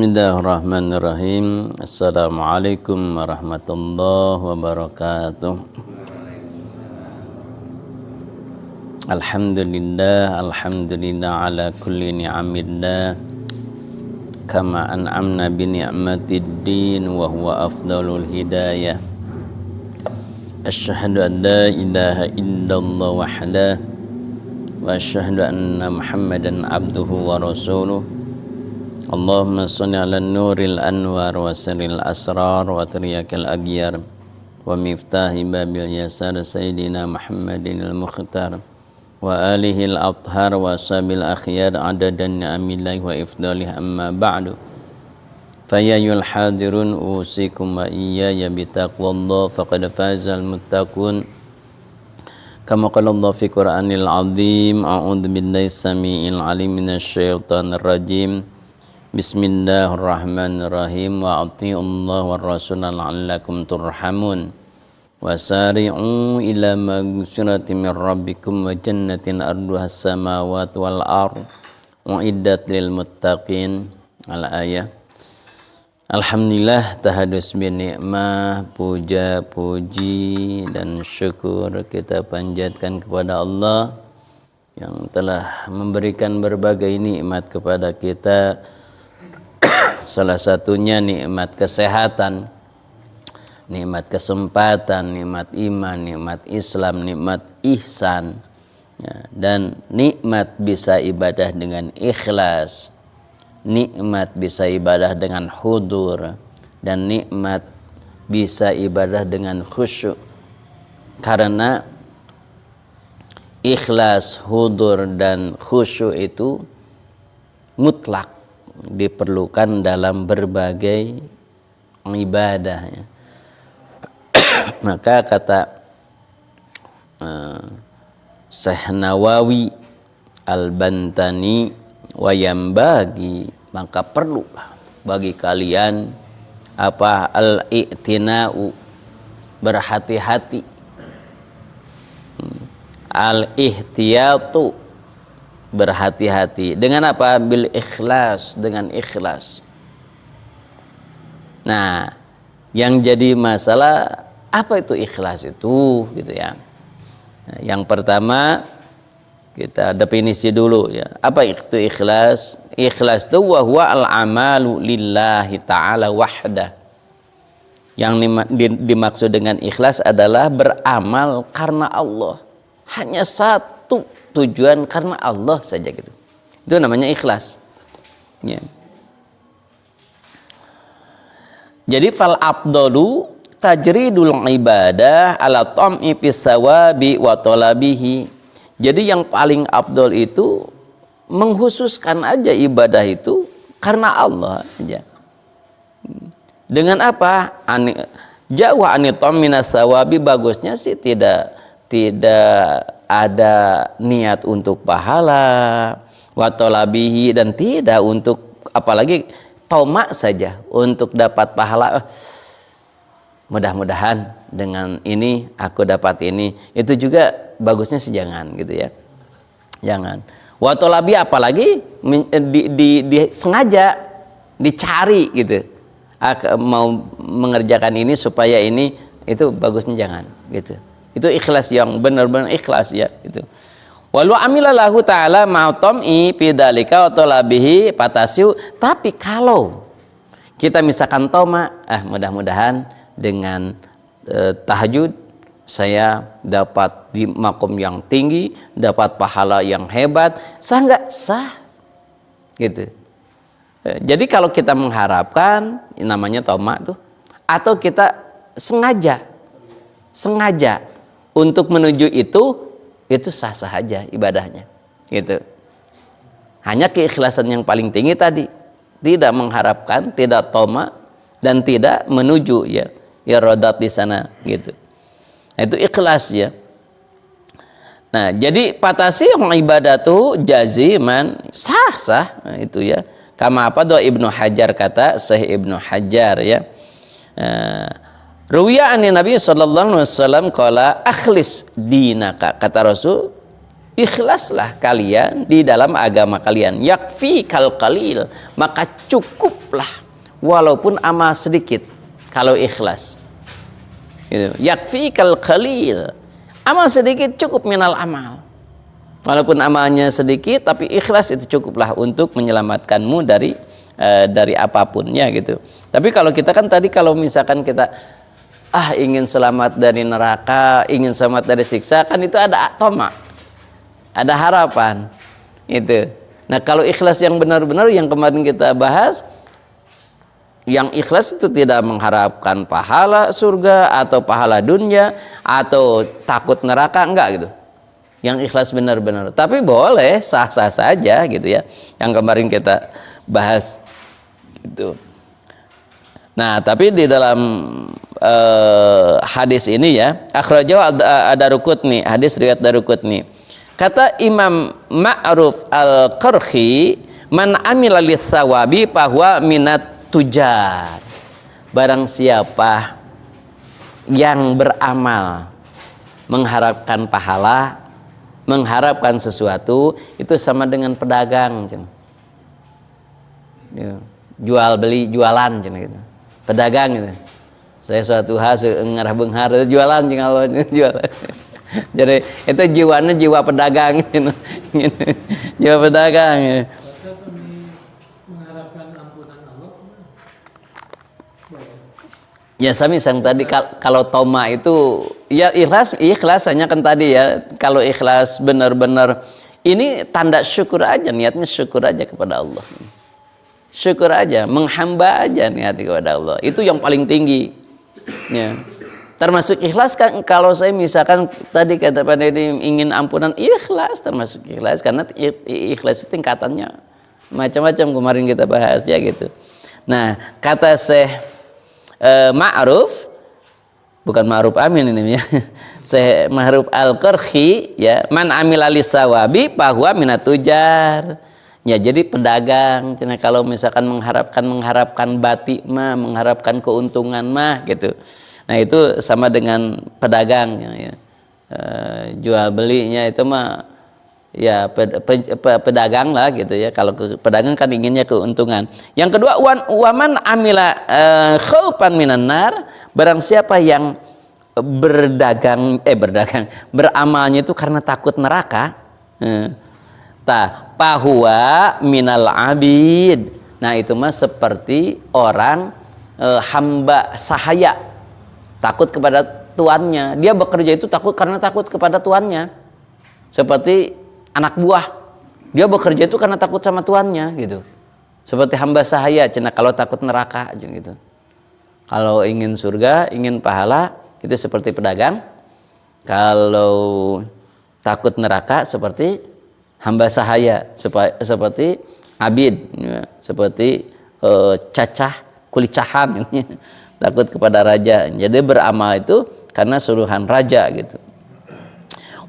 Bismillahirrahmanirrahim. Assalamualaikum warahmatullahi wabarakatuh. Alhamdulillah ala kulli ni'amillah kama an'amna bi ni'matid din wa huwa afdalul hidayah. Asyhadu an la ilaha illallah wahdah wa asyhadu anna Muhammadan abduhu wa rasuluh. Allahumma salli ala nuril anwar wa sirril asrar wa triyakil aghyar wa miftahi babil yasar sayyidina Muhammadin al-mukhtar wa alihi al-athhar wa sabil akhyar adadan ni'amillahi wa ifdalih amma ba'du. Fayyayul hadirun usikum wa iyaya bitaqwallah faqad fazal muttaqun. Kama qala Allah fi Qur'anil azim, a'udzu billahi samii'il alim minasyaitonir rajim. Bismillahirrahmanirrahim wa atii'ullaha war rasula la'allakum turhamun wa sari'u ila maghfiratin min rabbikum wa jannatin arduhas samawati wal ardh uiddat lil muttaqin. Al-ayah. Alhamdulillah tahadus bi nikmah, puja puji dan syukur kita panjatkan kepada Allah yang telah memberikan berbagai nikmat kepada kita. Salah satunya nikmat kesehatan, nikmat kesempatan, nikmat iman, nikmat Islam, nikmat ihsan, ya, dan nikmat bisa ibadah dengan ikhlas, nikmat bisa ibadah dengan hudur, dan nikmat bisa ibadah dengan khusyuk. Karena ikhlas, hudur, dan khusyuk itu mutlak diperlukan dalam berbagai ibadah. Maka kata Syekh Nawawi Al-Bantani, wayambagi, maka perlu bagi kalian apa al-i'tina'u, berhati-hati, al-ihtiyatu, berhati-hati dengan apa? Bil ikhlas, dengan ikhlas. Nah, yang jadi masalah apa itu ikhlas itu, gitu ya. Nah, yang pertama kita definisi dulu ya. Apa itu ikhlas? Ikhlas itu wa huwa al-amalu lillahi ta'ala wahdah. Yang dimaksud dengan ikhlas adalah beramal karena Allah. Hanya satu tujuan, karena Allah saja, gitu. Itu namanya ikhlas. Ya. Jadi fal afdalu tajridul ibadah ala tam'i fis sawabi wa talabihi. Jadi yang paling afdal itu menghususkan aja ibadah itu karena Allah saja. Dengan apa? Jauh anitom minas sawabi, bagusnya sih tidak ada niat untuk pahala, watolabihi, dan tidak untuk apalagi tomak saja untuk dapat pahala. Mudah-mudahan dengan ini aku dapat ini. Itu juga bagusnya sih jangan, gitu ya. Jangan. Watolabi apalagi sengaja dicari, gitu. Mau mengerjakan ini supaya ini, itu bagusnya jangan, gitu. Itu ikhlas yang benar-benar ikhlas, ya, itu. Walau amilallahu ta'ala ma'tam'i bidalika wa talabihi patasiu. Tapi kalau kita misalkan toma, mudah-mudahan dengan tahajud saya dapat di makom yang tinggi, dapat pahala yang hebat, sah nggak? Sah, gitu. Jadi kalau kita mengharapkan, namanya toma tuh, atau kita sengaja untuk menuju itu sah-sah aja ibadahnya, gitu. Hanya keikhlasan yang paling tinggi tadi, tidak mengharapkan, tidak toma, dan tidak menuju, ya rodat di sana, gitu. Nah, itu ikhlas, ya. Nah, jadi patasi yang ibadatu jaziman, sah-sah, nah, itu, ya. Kama apa doa Ibnu Hajar, kata Syekh Ibnu Hajar, ya. Ruwiya ani Nabi sallallahu alaihi wasallam qala akhlis dinaka, kata Rasul, ikhlaslah kalian di dalam agama kalian. Yakfi kal qalil, maka cukuplah walaupun amal sedikit kalau ikhlas. Gitu. Yakfi kal qalil, amal sedikit cukup minal amal. Walaupun amalnya sedikit, tapi ikhlas itu cukuplah untuk menyelamatkanmu dari apapunnya gitu. Tapi kalau kita kan tadi kalau misalkan kita ingin selamat dari neraka, ingin selamat dari siksa, kan itu ada toma, ada harapan itu. Nah kalau ikhlas yang benar-benar yang kemarin kita bahas, yang ikhlas itu tidak mengharapkan pahala surga atau pahala dunia atau takut neraka, enggak gitu. Yang ikhlas benar-benar, tapi boleh sah-sah saja gitu ya, yang kemarin kita bahas itu. Nah tapi di dalam hadis ini ya, akhrajahu ad-Daruqutni, hadis riwayat Daruqutni. Kata Imam Ma'ruf al-Qarhi, man amila lis-sawabi fahuwa minat tujar. Barang siapa yang beramal mengharapkan pahala, mengharapkan sesuatu, itu sama dengan pedagang. Jual beli, jualan gitu. Pedagang gitu. Saya suatu hari ngarah benghar jualan jualan. Jadi itu jiwanya jiwa pedagang gitu. Jiwa pedagang ya. Mengharapkan ampunan Allah. Ya sami sang tadi kalau toma itu ya ikhlas hanya kan tadi ya, kalau ikhlas benar-benar ini tanda syukur aja, niatnya syukur aja kepada Allah. Syukur aja, menghamba aja niat kepada Allah. Itu yang paling tinggi. Ya. Termasuk ikhlas kan, kalau saya misalkan tadi kata Pak Deddy ingin ampunan, ikhlas termasuk ikhlas, karena ikhlas itu tingkatannya macam-macam, kemarin kita bahas ya gitu. Nah kata Syekh Ma'ruf, bukan Ma'ruf Amin ini ya, Syekh Ma'ruf al-Qarhi ya, man amila lis-sawabi fahuwa minat tujar. Ya jadi pedagang, kalau misalkan mengharapkan batik mah, mengharapkan keuntungan mah gitu. Nah itu sama dengan pedagang ya. Jual belinya itu mah ya pedagang lah gitu ya. Kalau pedagang kan inginnya keuntungan. Yang kedua, waman amila khaufan minan nar, barang siapa yang beramalnya itu karena takut neraka, pahuwa minal abid. Nah itu mah seperti orang hamba sahaya, takut kepada tuannya. Dia bekerja itu karena takut kepada tuannya. Seperti anak buah, dia bekerja itu karena takut sama tuannya gitu. Seperti hamba sahaya, kalau takut neraka gitu. Kalau ingin surga, ingin pahala, itu seperti pedagang. Kalau takut neraka seperti hamba sahaya, seperti abid ya, seperti cacah kulicahan takut kepada raja. Jadi beramal itu karena suruhan raja gitu.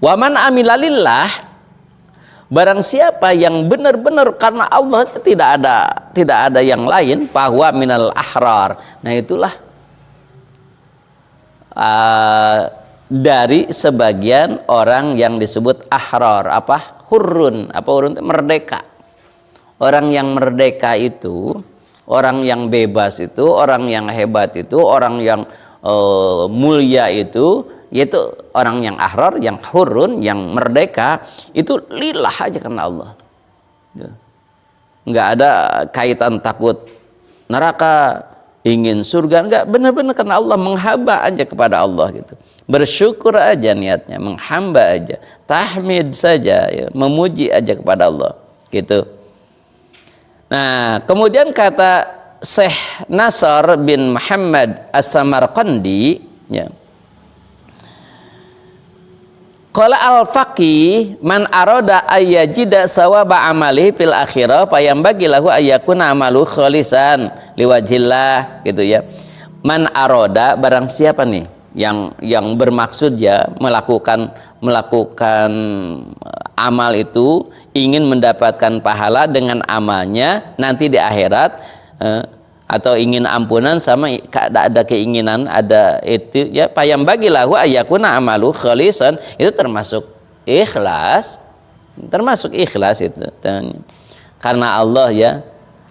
Waman amilalillah, barang siapa yang benar-benar karena Allah, itu tidak ada yang lain, bahwa minal ahrar. Nah itulah dari sebagian orang yang disebut ahrar, hurun, hurun merdeka. Orang yang merdeka itu, orang yang bebas itu, orang yang hebat itu, orang yang mulia itu, yaitu orang yang ahrar, yang hurun, yang merdeka, itu lillah aja karena Allah. Nggak ada kaitan takut neraka, ingin surga, enggak, benar-benar karena Allah, menghamba aja kepada Allah gitu. Bersyukur aja niatnya, menghamba aja, tahmid saja ya, memuji aja kepada Allah gitu. Nah kemudian kata Syekh Nasr bin Muhammad As-Samarqandi ya, qala al-faqih man arada ayyajida sawaba amalihi fil akhirah fayambagi lahu ayyakuna amalu khalisan liwajhillah gitu ya. Man aroda, barang siapa nih yang bermaksud ya melakukan amal itu, ingin mendapatkan pahala dengan amalnya nanti di akhirat, atau ingin ampunan sama ada keinginan, ada itu ya, payambagi lahu ayyakuna amalu khalisan, itu termasuk ikhlas Termasuk ikhlas itu. Karena Allah ya,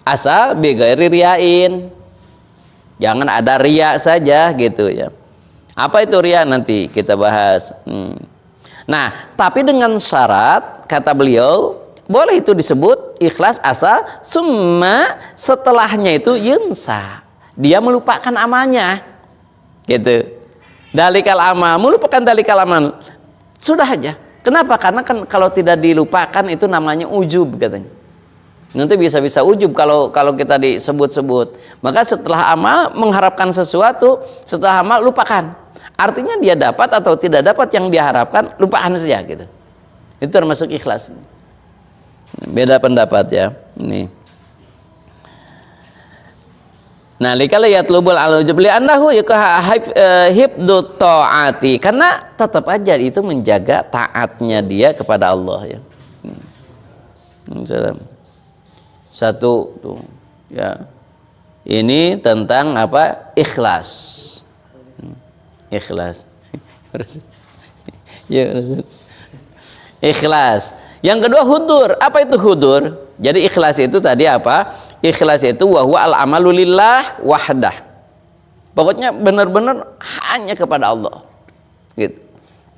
asal bighairi riyain. Jangan ada riya saja gitu ya. Apa itu riya nanti kita bahas. Nah, tapi dengan syarat kata beliau, boleh itu disebut ikhlas asal summa setelahnya itu yunsa. Dia melupakan amalnya. Gitu. Dalikal amal, melupakan dalikal amal. Sudah aja. Kenapa? Karena kan kalau tidak dilupakan itu namanya ujub katanya. Nanti bisa-bisa ujub kalau kita disebut-sebut. Maka setelah amal mengharapkan sesuatu, setelah amal lupakan. Artinya dia dapat atau tidak dapat yang diharapkan, lupakan saja gitu. Itu termasuk ikhlas. Beda pendapat ya. Ini. Nah, likala yatlubul al-ujub li annahu hibdu ta'ati. Karena tetap aja itu menjaga taatnya dia kepada Allah ya. Satu tuh ya. Ini tentang apa? Ikhlas. Ikhlas. Ya. Ikhlas. Yang kedua hudur. Apa itu hudur? Jadi ikhlas itu tadi apa? Ikhlas itu wahwa al-amalu lillah wahdah. Pokoknya benar-benar hanya kepada Allah. Gitu.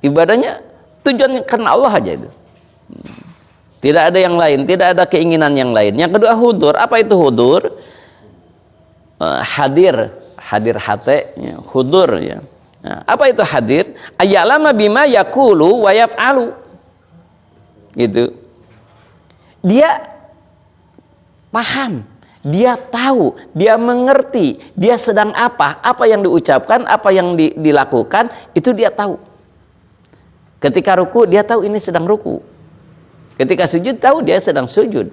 Ibadahnya tujuannya karena Allah aja itu. Tidak ada yang lain, tidak ada keinginan yang lain. Yang kedua hudur. Apa itu hudur? Hadir hati, ya. Hudur ya. Nah, apa itu hadir? Ayalama bima yakulu wa yaf'alu. Gitu. Dia paham, dia tahu, dia mengerti, dia sedang apa yang diucapkan, apa yang dilakukan, itu dia tahu. Ketika ruku, dia tahu ini sedang ruku. Ketika sujud, tahu dia sedang sujud.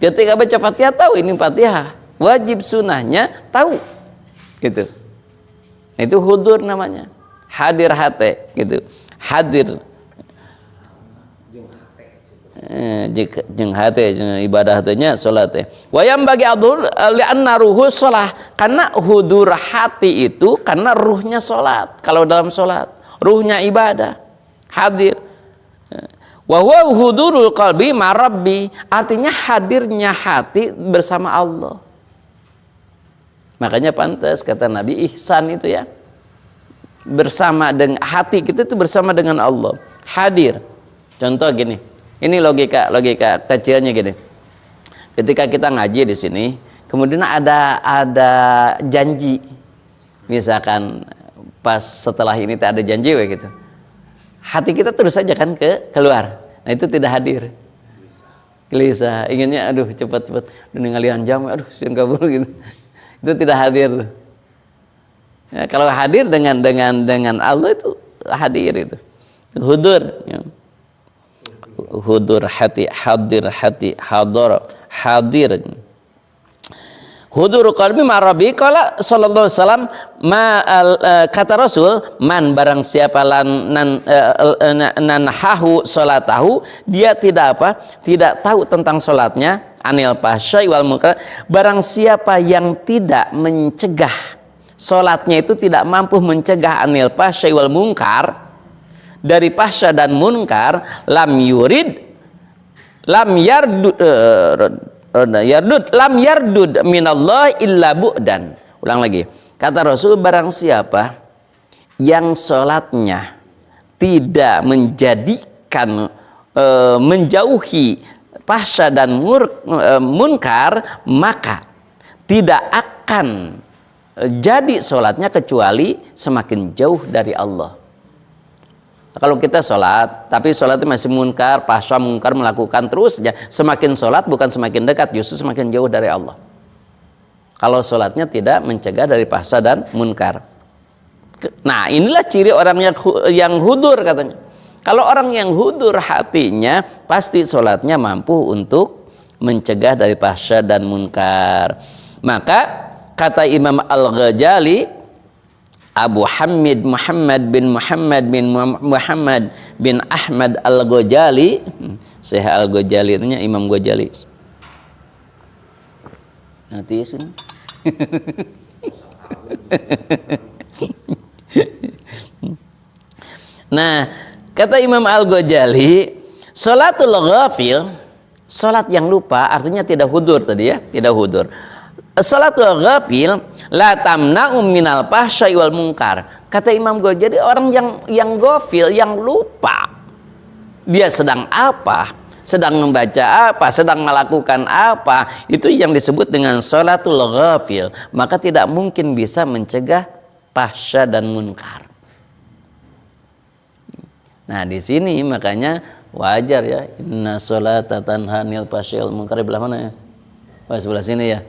Ketika baca Fatihah, tahu ini Fatihah. Wajib sunnahnya, tahu. Gitu. Itu hudur namanya. Hadir hati, gitu. Hadir. Jeung hati, ibadah hatinya salat ya. Wayam bagi adur li'anna ruhu shalah. Karena hudur hati itu karena ruhnya salat. Kalau dalam salat, ruhnya ibadah. Hadir. Wa huwa hudurul qalbi marabbi, artinya hadirnya hati bersama Allah. Makanya pantas kata Nabi ihsan itu ya. Bersama dengan hati kita itu bersama dengan Allah. Hadir. Contoh gini. Ini logika kecilnya gini. Ketika kita ngaji di sini, kemudian ada janji. Misalkan pas setelah ini ada janji gitu. Hati kita terus saja kan keluar. Nah itu tidak hadir. Gelisah, inginnya aduh cepat-cepat udah ninggalin jam, aduh siang kabur gitu. Itu tidak hadir. Ya, kalau hadir dengan Allah itu hadir itu. Hudur. Ya. Hudur hati, hadir hati, hadir. Hudur qalbi marabi qala sallallahu alaihi wasallam kata Rasul man barang siapa nanhahu salatahu, dia tidak tahu tentang salatnya, anil fahsya'i wal munkar, barang siapa yang tidak mencegah salatnya itu tidak mampu mencegah anil fahsya'i wal munkar, dari fahsya dan munkar, lam yardud minallah illa bu'dan. Ulang lagi. Kata Rasul, barang siapa yang sholatnya tidak menjadikan menjauhi fahsya dan munkar, maka tidak akan jadi sholatnya kecuali semakin jauh dari Allah. Kalau kita sholat, tapi sholatnya masih munkar, fahsya munkar melakukan terus, ya, semakin sholat bukan semakin dekat, justru semakin jauh dari Allah. Kalau sholatnya tidak mencegah dari fahsya dan munkar. Nah inilah ciri orang yang hudur katanya. Kalau orang yang hudur hatinya, pasti sholatnya mampu untuk mencegah dari fahsya dan munkar. Maka kata Imam Al-Ghazali, Abu Hamid Muhammad bin Ahmad Al-Ghazali, Syekh Al-Ghazali itu Imam Ghazali. Nanti sini. Nah, kata Imam Al-Ghazali, Salatul ghafil, salat yang lupa artinya tidak hudur tadi ya, tidak hudur. Salatul ghafil la tamna'u minal fahsya'i wal munkar. Kata Imam Ghazali, jadi orang yang ghafil, yang lupa, dia sedang apa, sedang membaca apa, sedang melakukan apa, itu yang disebut dengan salatul ghafil, maka tidak mungkin bisa mencegah fahsya dan munkar. Nah, di sini makanya wajar ya, inna sholata tanha 'anil fahsya'i wal munkar. Belah mana ya? Oh, sebelah sini ya.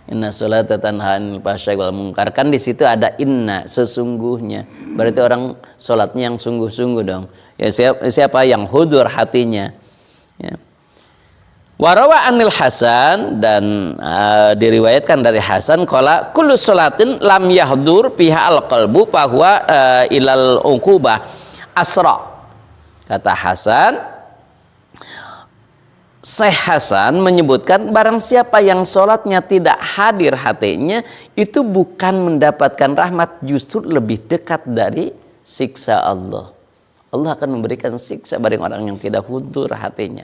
Inna sholata tanha 'anil fahsya'i wal munkar. Kan di situ ada inna, sesungguhnya. Berarti orang sholatnya yang sungguh-sungguh dong. Ya, siapa yang hudur hatinya. Ya. Warawa anil Hasan, dan diriwayatkan dari Hasan qala kullu sholatin lam yahdur fiha al-qalbu fa huwa ilal uqubah asra. Kata Hasan, Syekh Hasan menyebutkan barang siapa yang sholatnya tidak hadir hatinya, itu bukan mendapatkan rahmat, justru lebih dekat dari siksa Allah. Allah akan memberikan siksa bagi orang yang tidak hudur hatinya.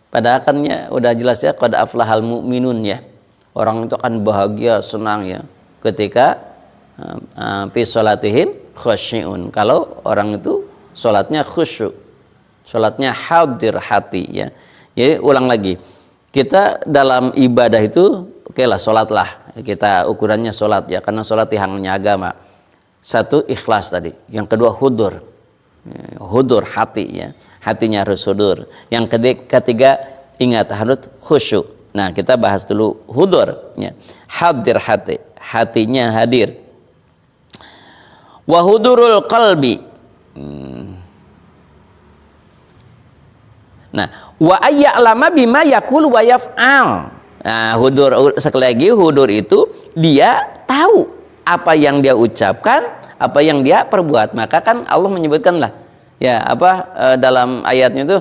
Padahal kan ya udah jelas ya, qad aflahal mu'minun ya. Orang itu akan bahagia, senang ya ketika fi sholatihim khusyi'un. Kalau orang itu sholatnya khusyuk, sholatnya hadir hati ya. Jadi ulang lagi, kita dalam ibadah itu oke lah, sholatlah kita ukurannya sholat ya, karena sholat hanya agama. Satu, ikhlas tadi. Yang kedua, hudur, hudur hati ya, hatinya harus hudur. Yang ketiga, ingat harus khusyuk. Nah, kita bahas dulu hudur ya. Hadir hati, hatinya hadir. Wa hudurul qalbi. Nah, wa ayya'lama bima yaqulu wa yaf'al. Nah, hudur sekali lagi, hudur itu dia tahu apa yang dia ucapkan, apa yang dia perbuat. Maka kan Allah menyebutkan lah ya, dalam ayatnya itu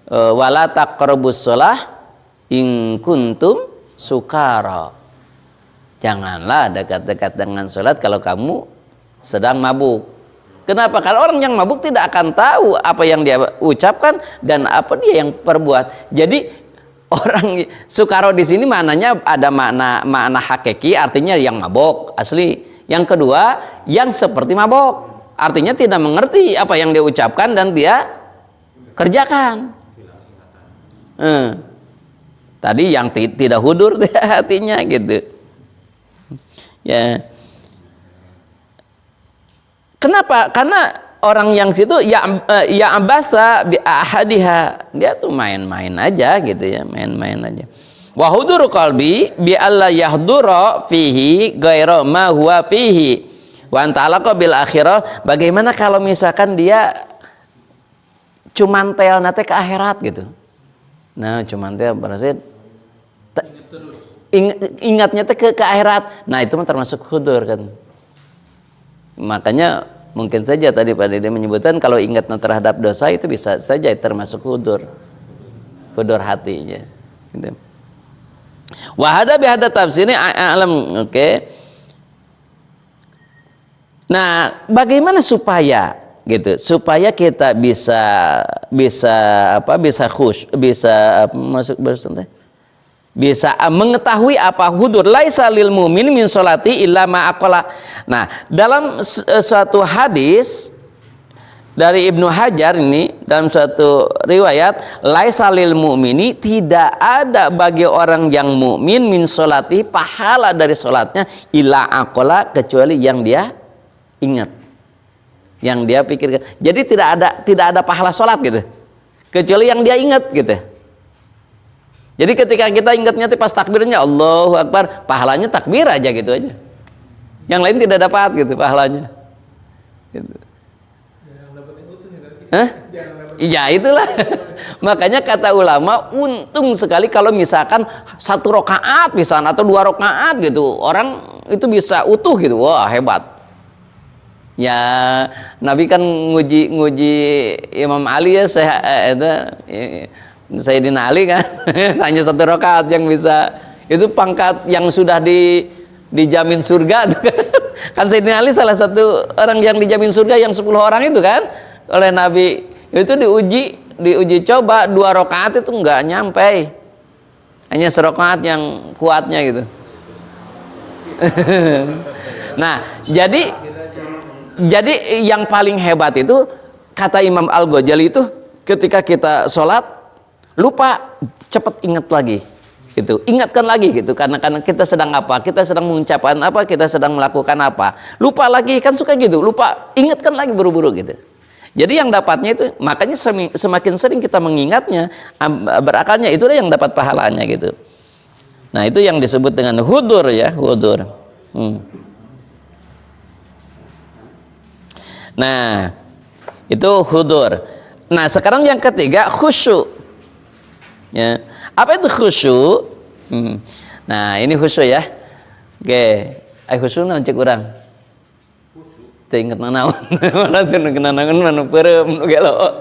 wala taqrabus shalah in kuntum sukara. Janganlah dekat-dekat dengan salat kalau kamu sedang mabuk. Kenapa? Karena orang yang mabuk tidak akan tahu apa yang dia ucapkan dan apa dia yang perbuat. Jadi orang sukaro di sini maknanya ada makna hakiki, artinya yang mabuk asli. Yang kedua, yang seperti mabuk, artinya tidak mengerti apa yang dia ucapkan dan dia kerjakan. Tadi yang tidak hudur hatinya gitu. Ya. Kenapa? Karena orang yang situ ya abasa bi ahadiha, dia tuh main-main aja gitu ya, main-main aja. Wa huduru qalbi bi alla yahdura fihi ghairu ma huwa fihi wa antalaqa bil akhirah. Bagaimana kalau misalkan dia cuman tel nate ke akhirat gitu. Nah, cuman tel berarti ingatnya teh ke akhirat. Nah, itu mah termasuk hudur kan. Makanya mungkin saja tadi Pak Dede menyebutkan kalau ingatnya terhadap dosa itu bisa saja termasuk hudur hatinya gitu. Wahada bihada tafsirnya alam, oke. Nah, bagaimana supaya gitu, supaya kita bisa mengetahui apa hudur. Laisa lil mu'min min sholati illa ma aqala. Nah, dalam suatu hadis dari Ibnu Hajar ini, dalam suatu riwayat, laisa lil mu'mini, tidak ada bagi orang yang mukmin min sholati, pahala dari sholatnya, illa aqala, kecuali yang dia ingat, yang dia pikirkan. Jadi tidak ada pahala sholat gitu, kecuali yang dia ingat gitu. Jadi ketika kita ingatnya pas takbirnya Allahu Akbar, pahalanya takbir aja gitu aja. Yang lain tidak dapat gitu pahalanya. Gitu. Ya itulah. Makanya kata ulama, untung sekali kalau misalkan 1 rakaat misalkan atau 2 rakaat gitu, orang itu bisa utuh gitu. Wah, hebat. Ya, Nabi kan nguji Imam Ali ya, Sayyidina Ali kan hanya 1 rakaat yang bisa, itu pangkat yang sudah dijamin surga kan Sayyidina Ali salah satu orang yang dijamin surga yang 10 orang itu kan oleh Nabi Itu diuji coba 2 rakaat itu nggak nyampe, hanya serakaat yang kuatnya gitu. Nah, jadi yang paling hebat itu kata Imam Al-Ghazali itu ketika kita sholat lupa, cepat ingat lagi gitu, ingatkan lagi gitu, karena kita sedang apa, kita sedang mengucapkan apa, kita sedang melakukan apa, lupa lagi, kan suka gitu, lupa, ingatkan lagi buru-buru gitu. Jadi yang dapatnya itu, makanya semakin sering kita mengingatnya, berakalnya, itulah yang dapat pahalanya gitu. Nah itu yang disebut dengan hudur ya, hudur. Nah itu hudur. Nah sekarang yang ketiga khusyuk ya. Apa itu khusyuk? Nah ini khusyuk ya. Oke, khusyuk nanti kurang inget nanaon mana tuh kenangan mana perem gelo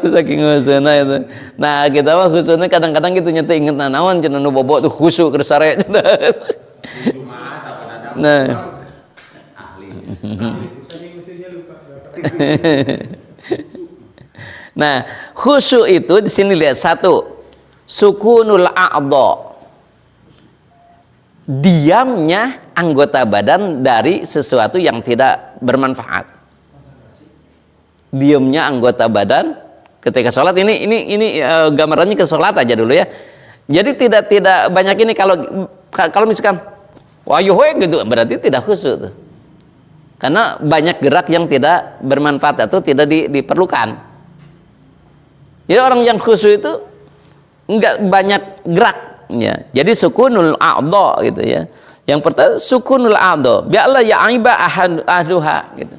saking khusyukna itu. Nah kita mah khusyuknya kadang-kadang gitu nyata inget nanaon cenah nu bobo tuh khusyuk keur sare cenah. Nah nah khusyuk itu di sini lihat satu, sukunul a'dha, diamnya anggota badan dari sesuatu yang tidak bermanfaat. Diamnya anggota badan ketika sholat, ini gambarannya ke sholat aja dulu ya. Jadi tidak banyak ini, kalau misalkan wayuh gitu berarti tidak khusyuk tuh. Karena banyak gerak yang tidak bermanfaat atau tidak diperlukan. Jadi orang yang khusyuk itu enggak banyak gerak ya. Jadi sukunul a'dha gitu ya. Yang pertama sukunul a'dha, bi'alla ya'iba ahaduha gitu.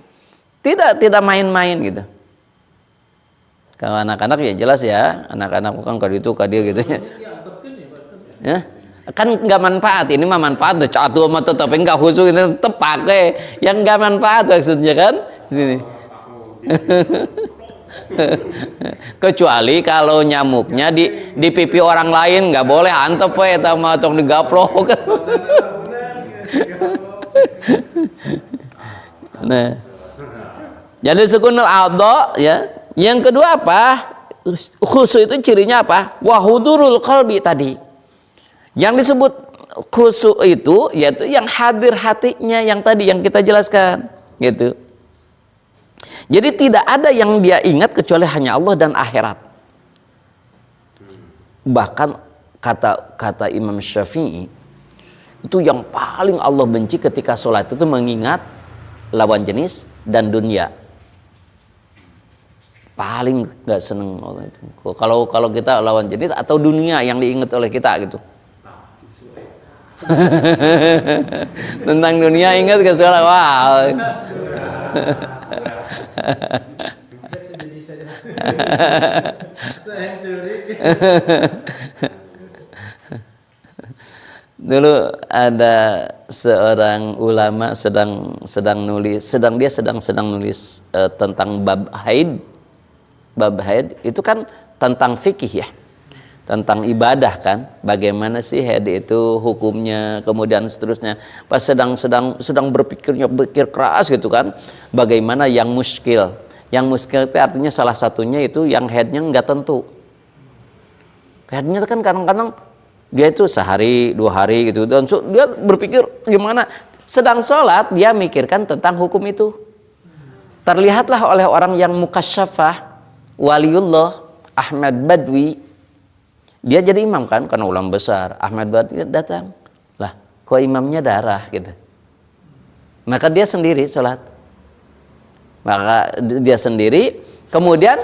Tidak main-main gitu. Kalau anak-anak ya jelas ya, anak-anak bukan kalau itu dia gitu ya. Ya. Kan nggak manfaat, ini mah manfaat tuh catu mah tapi nggak khusyuk itu tetap pakai yang nggak manfaat maksudnya kan sini. Kecuali kalau nyamuknya di pipi orang lain nggak boleh antep we eta mah tong digaplok. Nah jadi sukunul a'dha ya. Yang kedua apa, khusyuk itu cirinya apa, wahudurul qalbi tadi. Yang disebut khusyuk itu yaitu yang hadir hatinya, yang tadi yang kita jelaskan gitu. Jadi tidak ada yang dia ingat kecuali hanya Allah dan akhirat. Bahkan kata Imam Syafi'i itu yang paling Allah benci ketika sholat itu mengingat lawan jenis dan dunia. Paling nggak seneng Allah itu. Kalau kita lawan jenis atau dunia yang diingat oleh kita gitu. Tentang dunia ingat ke sholat, wow. Dulu ada seorang ulama sedang nulis tentang bab haid. Bab haid itu kan tentang fikih ya, tentang ibadah kan, bagaimana sih haid itu hukumnya, kemudian seterusnya. Pas sedang berpikir keras gitu kan, bagaimana yang muskil itu artinya salah satunya itu yang haidnya nggak tentu. Haidnya kan kadang-kadang dia itu sehari 2 hari gitu, dan dia berpikir gimana, sedang sholat dia mikirkan tentang hukum itu. Terlihatlah oleh orang yang mukasyafah, waliullah Ahmad Badwi, dia jadi imam kan karena ulama besar. Ahmad Badwi datang, lah kok imamnya darah gitu. Maka dia sendiri sholat, kemudian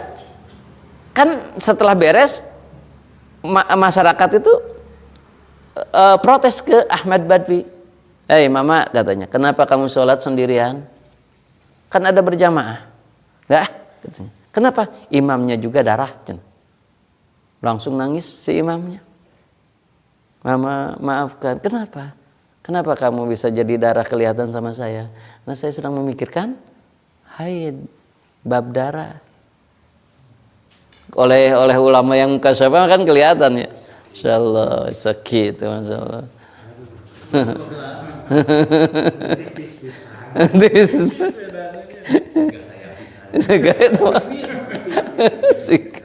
kan setelah beres masyarakat itu protes ke Ahmad Badwi. Mama katanya, kenapa kamu sholat sendirian, kan ada berjamaah. Enggak katanya. Kenapa? Imamnya juga darah. Langsung nangis si imamnya. Mama maafkan. Kenapa? Kenapa kamu bisa jadi darah kelihatan sama saya? Karena saya sedang memikirkan haid, bab darah. Oleh ulama yang mukasyafah kan kelihatan ya. Insyaallah sakit, masyaallah. Tipis-pisan. Segala itu. Asik.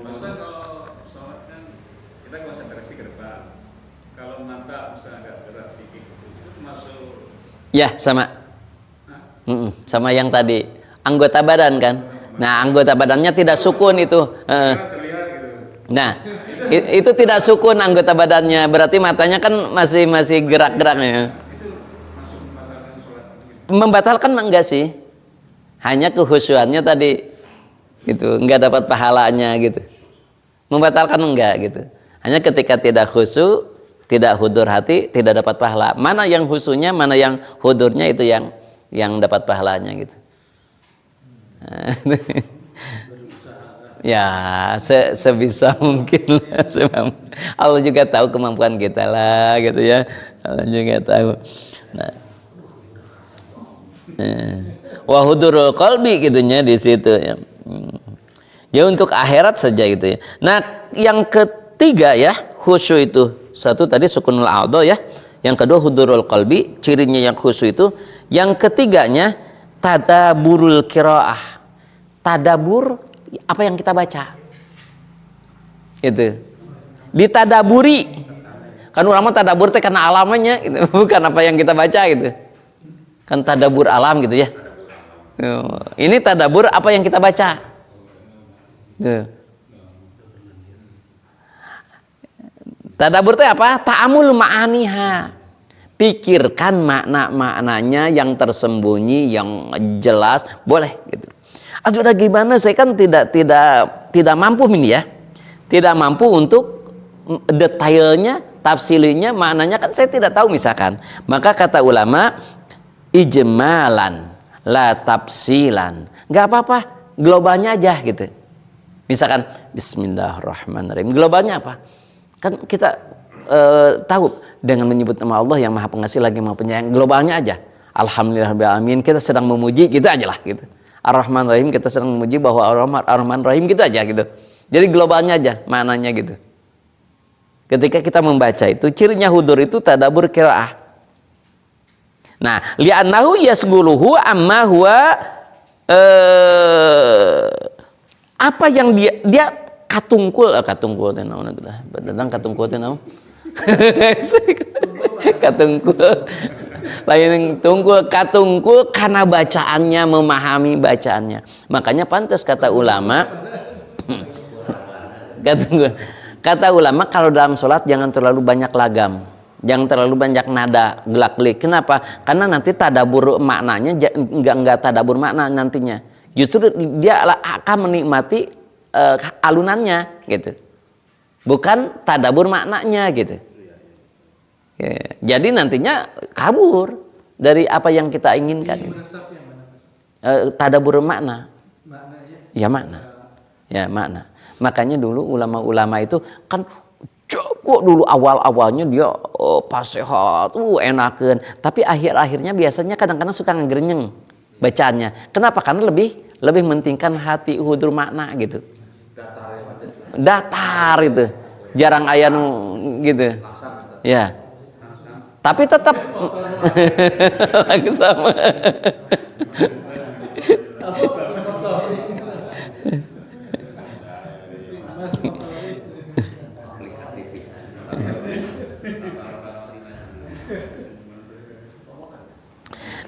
Masa kalau sholat kan kita konsentrasi ke depan. Kalau mata bisa agak gerak sedikit, itu masuk. Ya, sama. Sama yang tadi. Anggota badan kan. Nah, anggota badannya tidak sukun itu. Terlihat gitu. Nah, itu tidak sukun anggota badannya. Berarti matanya kan masih gerak-geraknya. Itu masuk membatalkan sholat. Membatalkan enggak sih? Hanya kehusuannya tadi gitu, enggak dapat pahalanya gitu. Membatalkan enggak gitu. Hanya ketika tidak khusyuk, tidak hudur hati, tidak dapat pahala. Mana yang khusyuknya, mana yang hudurnya, itu yang dapat pahalanya gitu. Ya, sebisa mungkin lah. Allah juga tahu kemampuan kita lah gitu ya. Allah juga tahu. Nah, wa hudurul qalbi gitunya di situ ya. Ya untuk akhirat saja gitu ya. Nah, yang ketiga ya, khusyuk itu. Satu tadi sukunul a'dha ya. Yang kedua hudurul qalbi, cirinya yang khusyuk itu. Yang ketiganya tadaburul qiraah. Tadabur apa yang kita baca. Gitu. Ditadaburi. Kan ulama tadabur teh karena alamnya gitu, bukan apa yang kita baca gitu. Kan tadabur alam gitu ya. Ini tadabur apa yang kita baca. Tadabur itu apa? Ta'amul ma'aniha. Pikirkan makna-maknanya yang tersembunyi, yang jelas, boleh gitu. Aduh, udah gimana? Saya kan tidak mampu ini ya. Tidak mampu untuk detailnya, tafsilinya, maknanya kan saya tidak tahu misalkan. Maka kata ulama, ijmalan la tafsilan. Enggak apa-apa, globalnya aja gitu. Misalkan bismillahirrahmanirrahim. Globalnya apa? Kan kita tahu dengan menyebut nama Allah yang Maha Pengasih lagi Maha Penyayang. Globalnya aja. Alhamdulillahirabbil alamin, kita sedang memuji gitu aja lah gitu. Ar-Rahman Rahim, kita sedang memuji bahwa Ar-Rahman Rahim gitu aja gitu. Jadi globalnya aja maknanya gitu. Ketika kita membaca itu, cirinya hudur itu tadabur qiraah. Nah, li'annahu yasguluhu amma huwa apa yang dia katungkul teh naon atuh. Badang katungkul teh naon? Katungkul. Lain tungkul, katungkul karena bacaannya, memahami bacaannya. Makanya pantas kata ulama kata ulama kalau dalam sholat jangan terlalu banyak lagam, jangan terlalu banyak nada gelak-gelik. Kenapa? Karena nanti tadabur maknanya enggak tadabur makna nantinya. Justru dia akan menikmati alunannya gitu. Bukan tadabur maknanya gitu. Ya, jadi nantinya kabur dari apa yang kita inginkan. Tadabur makna. Ya makna. Ya makna. Makanya dulu ulama-ulama itu kan jago dulu awal-awalnya dia pasehat, enakeun. Tapi akhir-akhirnya biasanya kadang-kadang suka ngerenyeng bacaannya. Kenapa? Karena lebih mentingkan hati hudur makna gitu. Datar itu. Jarang aya gitu. Ya. Tapi tetap lagi sama.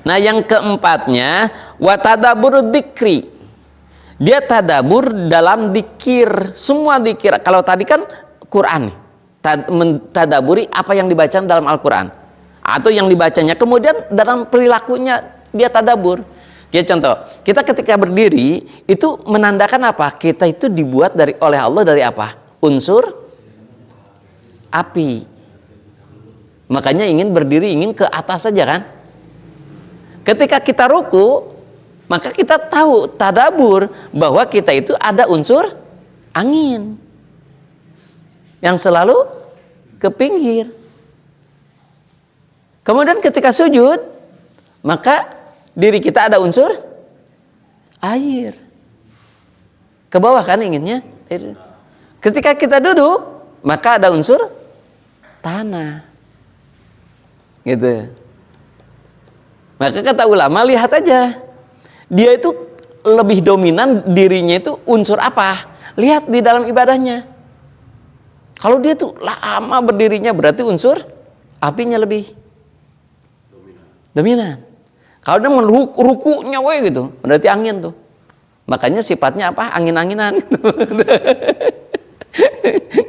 Nah, yang keempatnya watadabur dzikri. Dia tadabur dalam dzikir, semua dzikir. Kalau tadi kan Quran nih. Tadaburi apa yang dibaca dalam Al-Qur'an atau yang dibacanya, kemudian dalam perilakunya dia tadabur. Ya contoh, kita ketika berdiri itu menandakan apa? Kita itu dibuat oleh Allah dari apa? Unsur api. Makanya ingin berdiri, ingin ke atas saja kan? Ketika kita ruku, maka kita tahu tadabur bahwa kita itu ada unsur angin yang selalu ke pinggir. Kemudian ketika sujud, maka diri kita ada unsur air. Ke bawah kan inginnya. Ketika kita duduk, maka ada unsur tanah. Gitu. Maka kata ulama, lihat aja. Dia itu lebih dominan dirinya itu unsur apa? Lihat di dalam ibadahnya. Kalau dia tuh lama berdirinya berarti unsur apinya lebih dominan. Kalau dia rukunya gitu, berarti angin tuh. Makanya sifatnya apa? Angin-anginan gitu.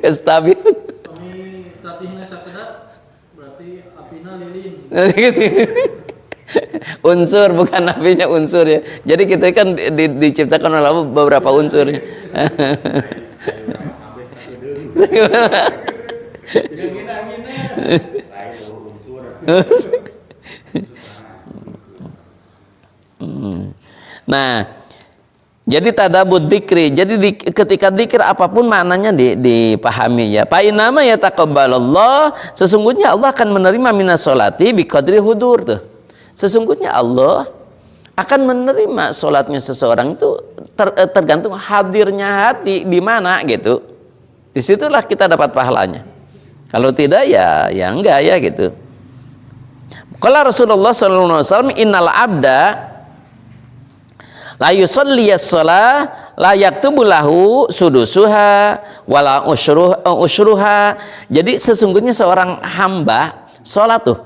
Stabil. Kami tatihna sakedat berarti apina lilin. Unsur bukan apinya, unsur ya. Jadi kita kan diciptakan oleh Allah beberapa unsur ya. Nah, jadi tadabbur dzikri. Jadi ketika dzikir apapun maknanya dipahami ya. Fa innama yataqabbalallah, sesungguhnya Allah akan menerima minas sholati biqadri hudur tuh. Sesungguhnya Allah akan menerima sholatnya seseorang itu tergantung hadirnya hati di mana gitu. Disitulah kita dapat pahalanya. Kalau tidak ya enggak ya gitu. Qala Rasulullah sallallahu alaihi wasallam, innal abda la yusalli as-shalah la yaktubu lahu sudusuha wala usyruha. Jadi sesungguhnya seorang hamba salat tuh.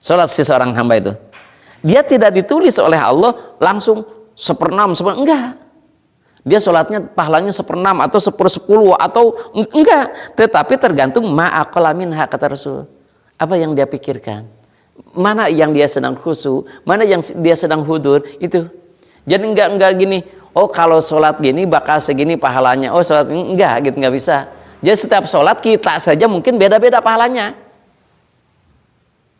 Salat si seorang hamba itu, dia tidak ditulis oleh Allah langsung 1/6 enggak. Dia sholatnya pahalanya 1/6 atau 1/10 atau enggak, tetapi tergantung ma'aqala minha, kata Rasul. Apa yang dia pikirkan, mana yang dia sedang khusyuk, mana yang dia sedang hudur, itu. Jadi enggak gini, oh kalau sholat gini bakal segini pahalanya, oh sholat ini enggak gitu, enggak bisa. Jadi setiap sholat kita saja mungkin beda-beda pahalanya,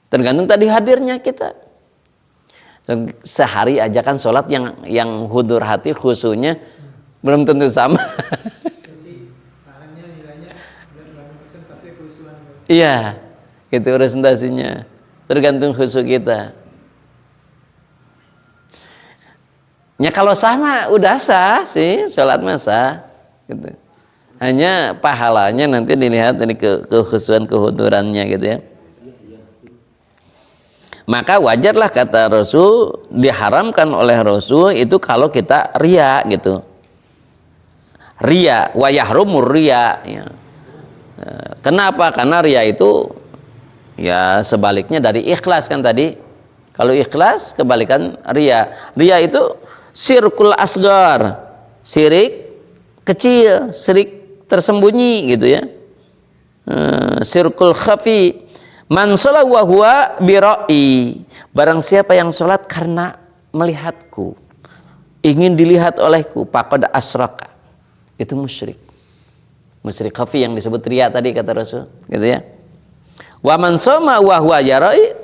tergantung tadi hadirnya kita. Sehari aja kan sholat yang hudur hati khusyuknya belum tentu sama. Iya, itu presentasinya tergantung khusyuk kita. Ya kalau sama udah sah sih, sholat masa gitu. Hanya pahalanya nanti dilihat dari kekhusyuan kehudurannya gitu ya. Maka wajarlah kata Rasul, diharamkan oleh Rasul itu kalau kita ria gitu. Ria wa yahrumur ria ya. Kenapa? Karena ria itu ya sebaliknya dari ikhlas kan tadi. Kalau ikhlas kebalikan ria. Ria itu syirkul asgar, syirik kecil, syirik tersembunyi gitu ya. Syirkul khafi. Man sholat wa huwa bira'i, barang siapa yang sholat karena melihatku, ingin dilihat olehku, faqad asyraka, itu musyrik. Musyrik khafi yang disebut riya tadi kata Rasul, gitu ya. Wa man shoma wa huwa yara'i,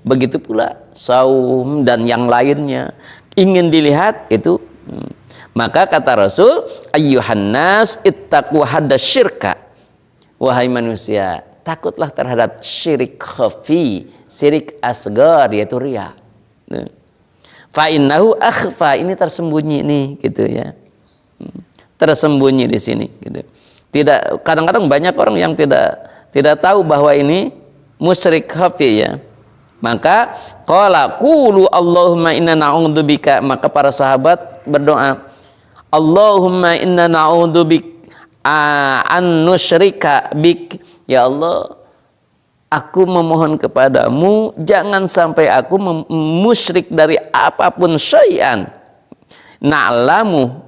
begitu pula saum dan yang lainnya ingin dilihat itu. Maka kata Rasul, ayyuhan nas ittaqu hadda syirka, wahai manusia, takutlah terhadap syirik khafi, syirik asgar, yaitu riya. Fa innahu akhfa, ini tersembunyi nih gitu ya. Tersembunyi di sini gitu. Tidak, kadang-kadang banyak orang yang tidak tahu bahwa ini musyrik khafi ya. Maka qala qulu Allahumma inna na'udzubika, maka para sahabat berdoa, Allahumma inna na'udzubika an nusyrika bik. Ya Allah, aku memohon kepadamu jangan sampai aku musyrik dari apapun syai'an na'lamu,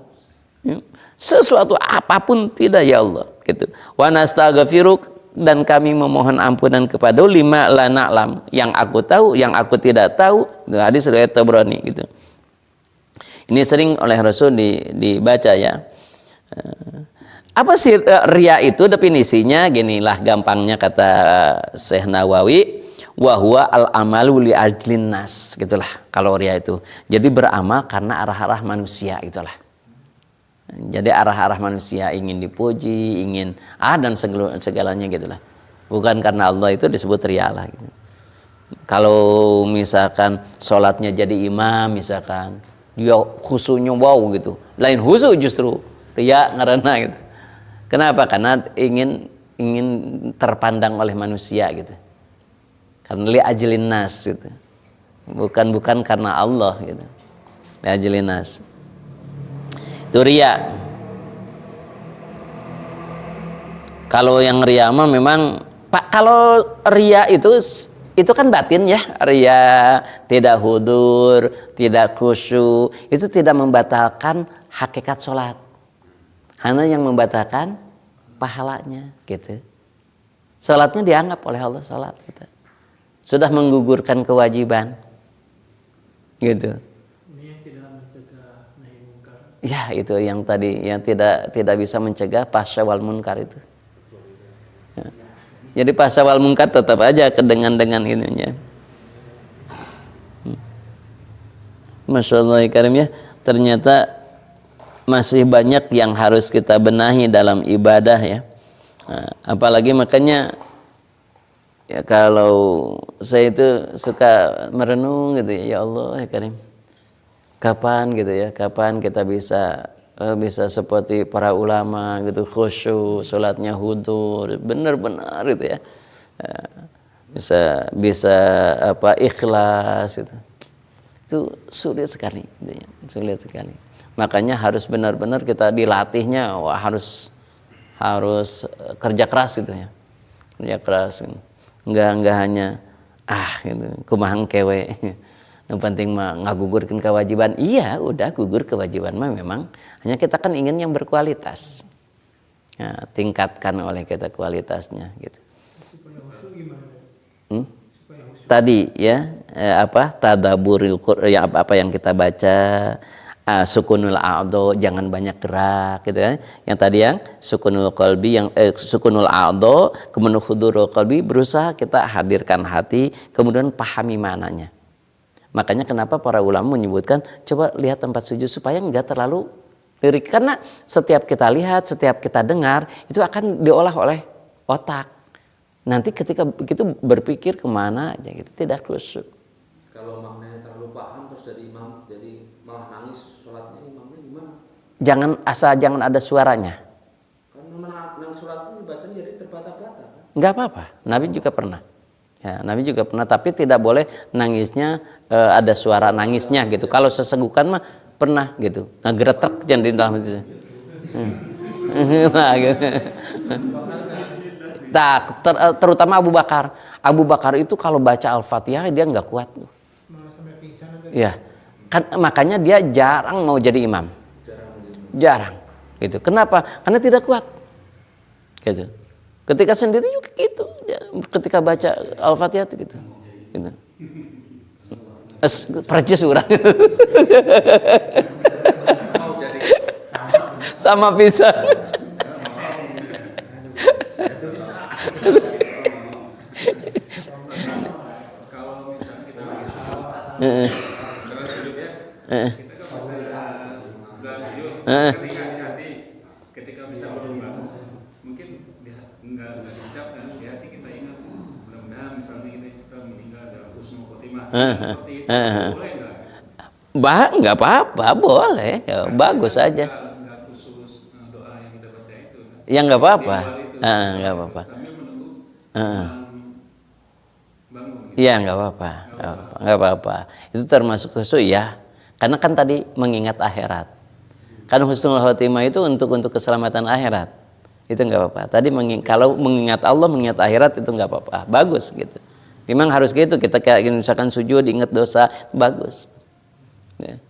sesuatu apapun tidak ya Allah gitu. Wa nastaghfiruk, dan kami memohon ampunan kepada lima la na'lam, yang aku tahu, yang aku tidak tahu. Hadis riwayat Tabrani gitu. Ini sering oleh Rasul dibaca ya. Apa sih riya itu? Definisinya ginilah gampangnya kata Syekh Nawawi, wa huwa al amalu li ajlin nas, gitulah kalau riya itu. Jadi beramal karena arah-arah manusia, gitulah. Jadi arah-arah manusia, ingin dipuji, ingin dan segalanya gitulah. Bukan karena Allah, itu disebut riya lah gitu. Kalau misalkan sholatnya jadi imam misalkan, dia khusyuknya wow gitu. Lain khusyuk justru riya ngaranna gitu. Kenapa? Karena ingin ingin terpandang oleh manusia gitu. Karena li ajlin nas gitu. Bukan karena Allah gitu. Li ajlin nas. Itu riya. Kalau yang riya mah memang kalau riya itu kan batin ya. Riya tidak hudur, tidak khusyuk, itu tidak membatalkan hakikat sholat. Hanya yang membatalkan pahalanya gitu. Sholatnya dianggap oleh Allah sholat gitu. Sudah menggugurkan kewajiban gitu. Ini yang tidak mencegah nahi mungkar. Ya itu yang tadi yang tidak bisa mencegah pasya wal munkar itu. Ya. Jadi pasya wal munkar tetap aja dengan ininya. Masya Allah karim ya, ternyata masih banyak yang harus kita benahi dalam ibadah ya. Nah, apalagi makanya ya kalau saya itu suka merenung gitu ya Allah ya karim. Kapan gitu ya, kapan kita bisa seperti para ulama gitu, khusyuk, sholatnya hudur, benar-benar gitu ya, bisa ikhlas itu sulit sekali gitu ya, sulit sekali. Makanya harus benar-benar kita dilatihnya, wah harus kerja keras gitu ya, kerja keras, enggak hanya gitu, kumahang kewe. Yang penting mah ngagugurkan kewajiban. Iya, udah gugur kewajiban mah memang. Hanya kita kan ingin yang berkualitas. Ya, tingkatkan oleh kita kualitasnya gitu. Supaya khusyuk gimana? Supaya khusyuk. Tadi ya tadaburil Qur'an ya apa yang kita baca, sukunul a'dho, jangan banyak gerak gitu kan. Yang tadi yang sukunul qalbi, yang sukunul a'dho, kemudian hudurul qalbi, berusaha kita hadirkan hati, kemudian pahami maknanya. Makanya kenapa para ulama menyebutkan coba lihat tempat sujud supaya enggak terlalu lirik, karena setiap kita lihat, setiap kita dengar itu akan diolah oleh otak. Nanti ketika begitu berpikir kemana aja gitu, tidak khusyuk. Kalau maknanya terlalu paham terus dari imam jadi malah nangis sholatnya, imamnya gimana? Jangan ada suaranya. Karena nangis sholat itu bacanya jadi terbata-bata kan? Enggak apa-apa, Nabi juga pernah. Ya, Nabi juga pernah, tapi tidak boleh nangisnya ada suara nangisnya gitu. Kalau sesegukan mah pernah gitu, ngegeretek jangan di dalam itu. Nah, gitu. Terutama Abu Bakar. Abu Bakar itu kalau baca Al-Fatihah dia nggak kuat. Malah sampai pingsan aja. Ya, kan makanya dia jarang mau jadi imam. Jarang. Gitu. Kenapa? Karena tidak kuat. Gitu. Ketika sendiri juga gitu. Ya, ketika baca Al-Fatihah gitu. Gitu. Percis urang. Sama bisa. Kalau misalnya kita lagi sholat, terus sujud ya, kita kan udah sujud, ketika di hati, ketika bisa berubah, mungkin nggak diucapkan, di hati kita ingat, mudah-mudahan misalnya kita meninggal dalam husnul khotimah, seperti itu, boleh nggak? Nggak apa-apa, boleh, ya, bagus aja. Nggak khusus doa yang kita baca itu. Ya nggak apa-apa, nggak apa-apa. Sambil menunggu bangun. Iya nggak apa-apa, nggak apa-apa. Itu termasuk khusyuk ya, karena kan tadi mengingat akhirat. Kan husnul khotimah itu untuk keselamatan akhirat. Itu nggak apa-apa. Tadi kalau mengingat Allah, mengingat akhirat itu nggak apa-apa, bagus gitu. Memang harus gitu. Kita kayak misalkan sujud, ingat dosa, bagus. Ya.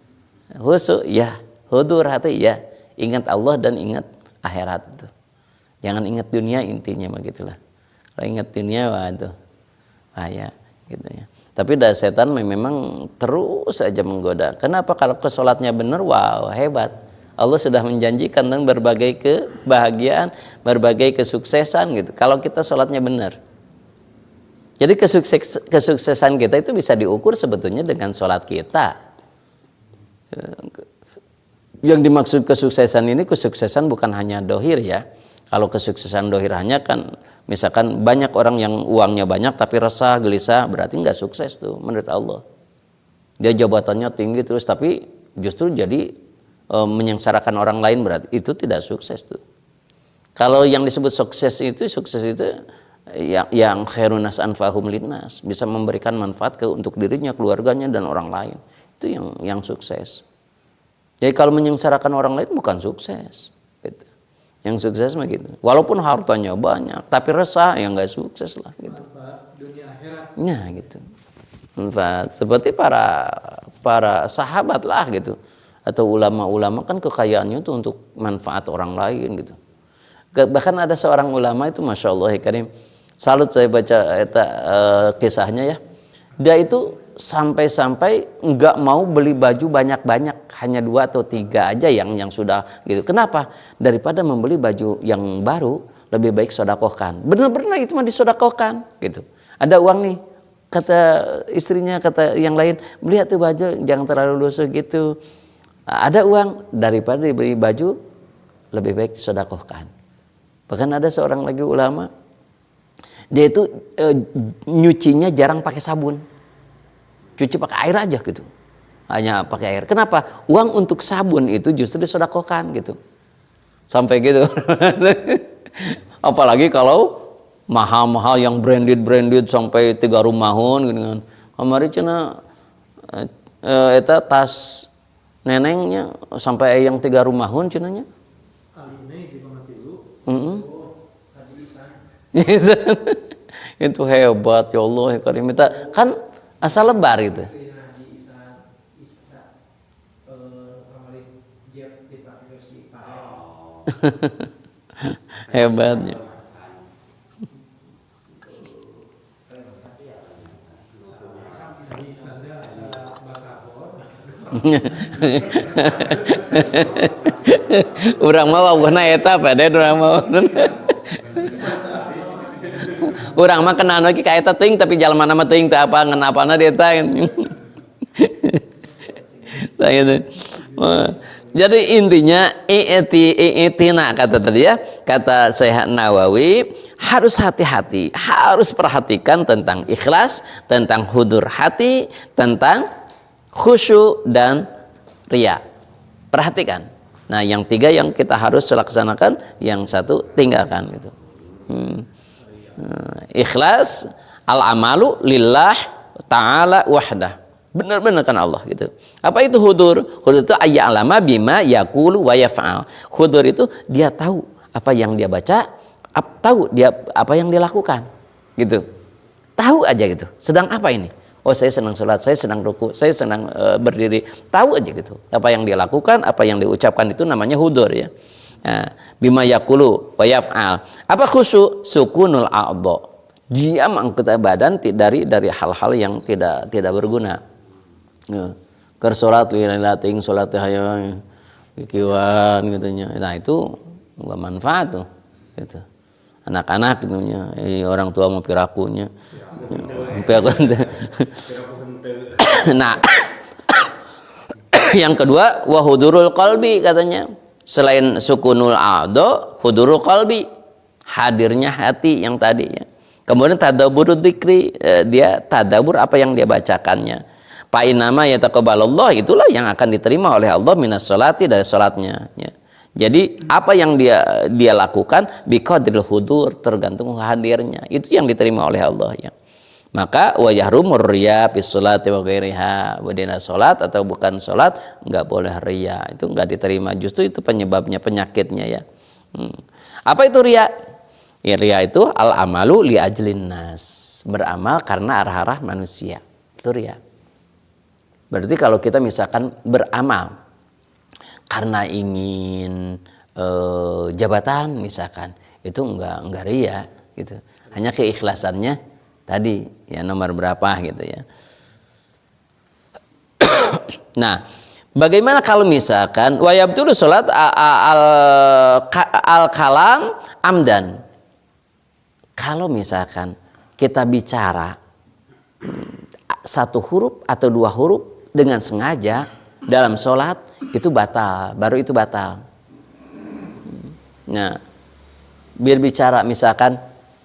Khusyuk ya, hudur hati ya, ingat Allah dan ingat akhirat itu. Jangan ingat dunia, intinya begitulah. Kalau ingat dunia, waduh, bahaya gitu ya. Tapi setan memang terus saja menggoda. Kenapa? Kalau sholatnya benar, wow, hebat. Allah sudah menjanjikan dan berbagai kebahagiaan, berbagai kesuksesan gitu. Kalau kita sholatnya benar. Jadi kesuksesan kita itu bisa diukur sebetulnya dengan sholat kita. Yang dimaksud kesuksesan ini, kesuksesan bukan hanya dohir ya. Kalau kesuksesan dohir hanya kan misalkan banyak orang yang uangnya banyak tapi resah, gelisah, berarti nggak sukses tuh menurut Allah. Dia jabatannya tinggi terus tapi justru jadi menyengsarakan orang lain, berarti itu tidak sukses tuh. Kalau yang disebut sukses itu yang khairun nas anfa'uhum linnas, bisa memberikan manfaat untuk dirinya, keluarganya dan orang lain. Itu yang sukses. Jadi kalau menyengsarakan orang lain bukan sukses. Gitu. Yang sukses mah gitu. Walaupun hartanya banyak, tapi resah ya nggak sukses lah gitu. Dunia akhirat. Nah gitu. Manfaat seperti para sahabat lah gitu. Atau ulama-ulama kan kekayaannya itu untuk manfaat orang lain gitu. Bahkan ada seorang ulama itu Masya Allah ya Karim, salut saya baca kisahnya ya. Dia itu sampai nggak mau beli baju banyak-banyak, hanya 2 atau 3 aja yang sudah gitu. Kenapa? Daripada membeli baju yang baru, lebih baik sodakohkan. Benar-benar itu mah disodakohkan gitu. Ada uang nih, kata istrinya, kata yang lain, beli tuh baju jangan terlalu lusuh gitu. Ada uang, daripada dibeli baju, lebih baik sodakohkan. Bahkan ada seorang lagi ulama, dia itu nyucinya jarang pakai sabun, cuci pakai air aja gitu, hanya pakai air. Kenapa? Uang untuk sabun itu justru disodakohkan gitu, sampai gitu. Apalagi kalau mahal-mahal yang branded sampai 3 rumahun gitu kan. Kemarin cina eta tas nenengnya sampai yang 3 rumahun cenanya. Aline di mana dulu? Haji Isan. Itu hebat ya Allah ya Karim. Kan asal lebar itu. Haji Isa kemarin jet dipakai si Hebatnya. Urang mah wawuhna eta pade urang mah. Urang mah kenal lagi ka eta teuing tapi jalmana mah teuing teu apa ngan apana di eta. Jadi intinya i'tina kata tadi ya, kata Syekh Nawawi, harus hati-hati, harus perhatikan tentang ikhlas, tentang hudur hati, tentang khusyuk dan riya. Perhatikan. Nah, yang 3 yang kita harus laksanakan, yang 1 tinggalkan gitu. Ikhlas, al-amalu lillah ta'ala wahdah. Benar-benar kan Allah gitu. Apa itu hudur? Hudur itu ayya'lama bima yaqulu wa yaf'al. Hudur itu dia tahu apa yang dia baca, tahu dia apa yang dia lakukan. Gitu. Tahu aja gitu. Sedang apa ini? Oh, saya senang sholat, saya senang ruku, saya senang berdiri. Tahu aja gitu. Apa yang dia lakukan, apa yang diucapkan itu namanya hudur ya. Nah, bima yaqulu wa yaf'al. Apa khusyuk? Sukunul a'dha. Diam anggota badan dari hal-hal yang tidak berguna. Keur salat lila ting salat hayang kikiwan gitunya. Nah, itu enggak manfaat tuh gitu. Anak-anak gitunya, orang tua mau pirakunya. Nah, yang kedua wahudurul qalbi katanya. Selain sukunul a'dha, hudurul qalbi, hadirnya hati yang tadinya. Kemudian tadabbur dzikri, dia tadabbur apa yang dia bacakannya. Fa inama yataqabbalallah, itulah yang akan diterima oleh Allah minas sholati, dari salatnya ya. Jadi apa yang dia lakukan biqadril hudur, tergantung hadirnya. Itu yang diterima oleh Allah ya. Maka wa yahrumur riya fi sholati wa ghairiha. Wadina salat atau bukan salat enggak boleh riya. Itu enggak diterima. Justru itu penyebabnya, penyakitnya ya. Apa itu riya? Ya, riya itu al-amalu li ajlin nas. Beramal karena arah-arah manusia. Itu riya. Berarti kalau kita misalkan beramal karena ingin jabatan misalkan, itu enggak riya gitu. Hanya keikhlasannya tadi ya, nomor berapa gitu ya. Nah, bagaimana kalau misalkan wa yabtulu salat al kalam amdan. Kalau misalkan kita bicara 1 huruf atau 2 huruf dengan sengaja dalam sholat, itu batal, baru itu batal. Nah, biar bicara misalkan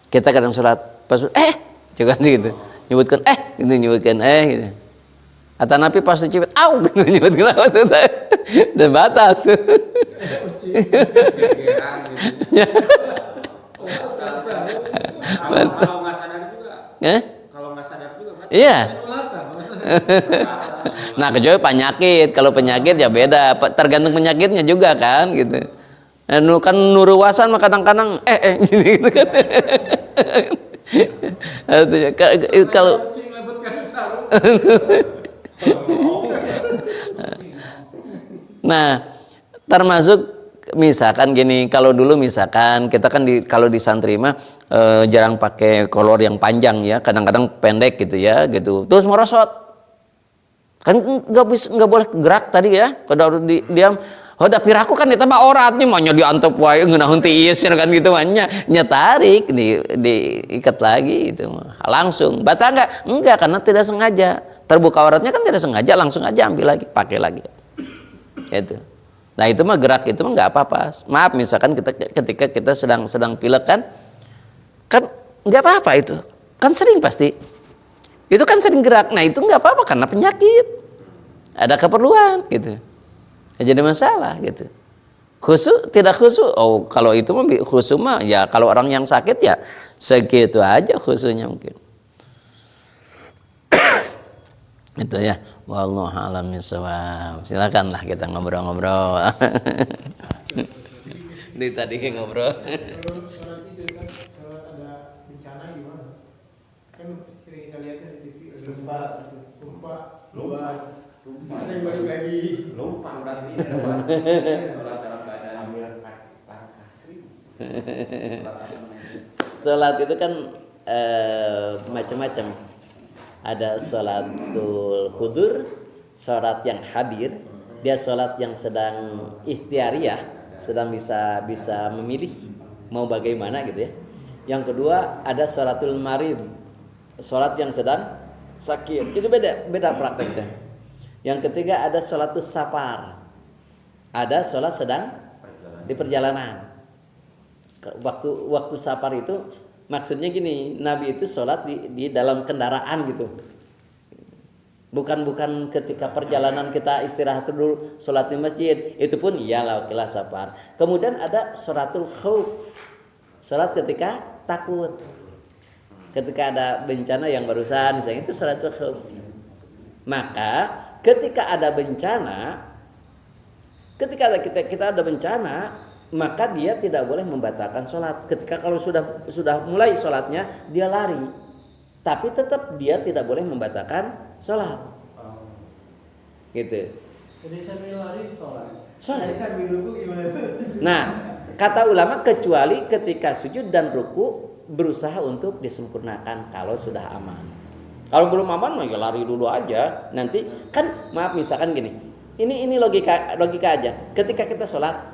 kita kadang sholat pas juga gitu, nyebutkan gitu, nyebutkan gitu. Atau nabi pas dicipet, au gitu, nyebutkan apa tuh, udah batal tuh. gegeran gitu. Kalau nggak sadar juga. Kalau nggak sadar juga. Iya. Nah, kecuali penyakit. Kalau penyakit ya beda. Tergantung penyakitnya juga kan, gitu. Kan nuruwasan mah kadang-kadang gitu kan. Kalau nah, termasuk misalkan gini, kalau dulu misalkan kita kan kalau di santri mah jarang pakai kolor yang panjang ya, kadang-kadang pendek gitu ya, gitu. Terus merosot, kan nggak boleh gerak tadi ya, kalau diam. Oh, dapir aku kan ditambah orat nih, maunya diantep wae ngeunahun ti ieu kan gitu mah nyetarik diikat lagi itu langsung. Batal enggak karena tidak sengaja. Terbuka oratnya kan tidak sengaja, langsung aja ambil lagi, pakai lagi. Gitu. Nah, itu mah gerak itu mah nggak apa-apa. Maaf misalkan ketika kita sedang pilek kan nggak apa-apa itu. Kan sering pasti. Itu kan sering gerak. Nah, itu nggak apa-apa karena penyakit. Ada keperluan gitu. Jadi masalah gitu. Khusyuk tidak khusyuk, oh kalau itu mah khusyuk mah ya kalau orang yang sakit ya segitu aja khusyuknya mungkin. Itu ya, wallahu a'lam bishawab. Silakanlah kita ngobrol-ngobrol. Di tadi kita ngobrol. Kalau sholat itu kan sholat ada bencana gimana? Kan sering kita lihat di TV ada gempa, ada yang balik lagi. Lupa berarti. Sholat itu kan macam-macam. Ada sholatul hudur, sholat yang hadir, dia sholat yang sedang ikhtiariyah, sedang bisa memilih mau bagaimana gitu ya. Yang kedua ada sholatul marid, sholat yang sedang sakit, itu beda prakteknya. Yang ketiga ada sholatul safar, ada sholat sedang di perjalanan. Waktu safar itu maksudnya gini, Nabi itu sholat di dalam kendaraan gitu. Bukan ketika perjalanan kita istirahat dulu sholat di masjid. Itu pun iyalah okelah safar. Kemudian ada sholatul khauf, sholat ketika takut. Ketika ada bencana yang barusan misalnya itu sholatul khauf. Maka ketika ada bencana, ketika kita ada bencana, maka dia tidak boleh membatalkan sholat. Ketika kalau sudah mulai sholatnya dia lari, tapi tetap dia tidak boleh membatalkan sholat. Gitu. Jadi sambil lari sholat. Sholat. Sambil ruku gimana? Nah, kata ulama kecuali ketika sujud dan ruku berusaha untuk disempurnakan kalau sudah aman. Kalau belum aman mah ya lari dulu aja. Nanti kan maaf misalkan gini. Ini logika aja. Ketika kita sholat,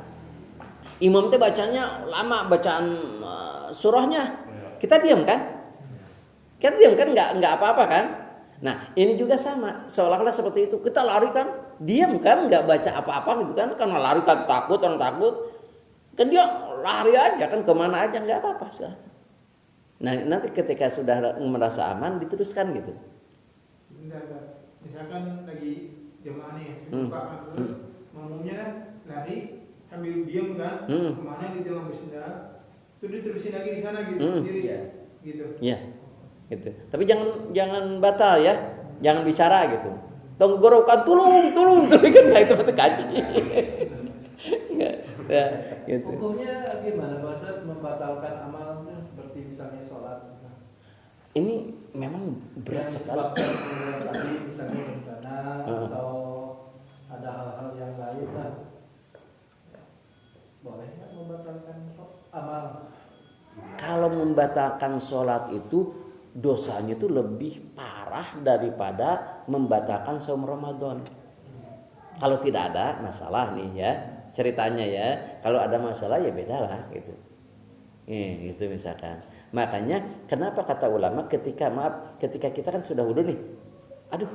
imam teh bacanya lama, bacaan surahnya, kita diam kan? Kita diam kan, nggak apa-apa kan? Nah, ini juga sama, seolah-olah seperti itu. Kita lari kan, diam kan, nggak baca apa-apa gitu kan? Karena lari kan orang takut, kan dia lari aja kan kemana aja nggak apa-apa. Nah, nanti ketika sudah merasa aman, diteruskan gitu. Bentar. Misalkan lagi jemaah nih, buka makmumnya kan lari sambil diam kan, kemana gitu ngambil sendal, terus diterusin lagi di sana gitu sendiri ya, gitu. Iya, gitu. Tapi jangan batal ya, jangan bicara gitu. Tong gorokan tulung kan itu mah kaji. Ya, gitu. Hukumnya gimana bahasa membatalkan amalnya seperti misalnya sholat? Ini memang berat sekali. Tadi misalnya bencana atau ada hal-hal yang lain lah. Boleh nggak membatalkan amal? Kalau membatalkan sholat itu dosanya itu lebih parah daripada membatalkan saum Ramadan. Kalau tidak ada masalah nih ya ceritanya ya. Kalau ada masalah ya beda lah gitu. Gitu misalkan. Makanya kenapa kata ulama ketika kita kan sudah wudu nih. Aduh,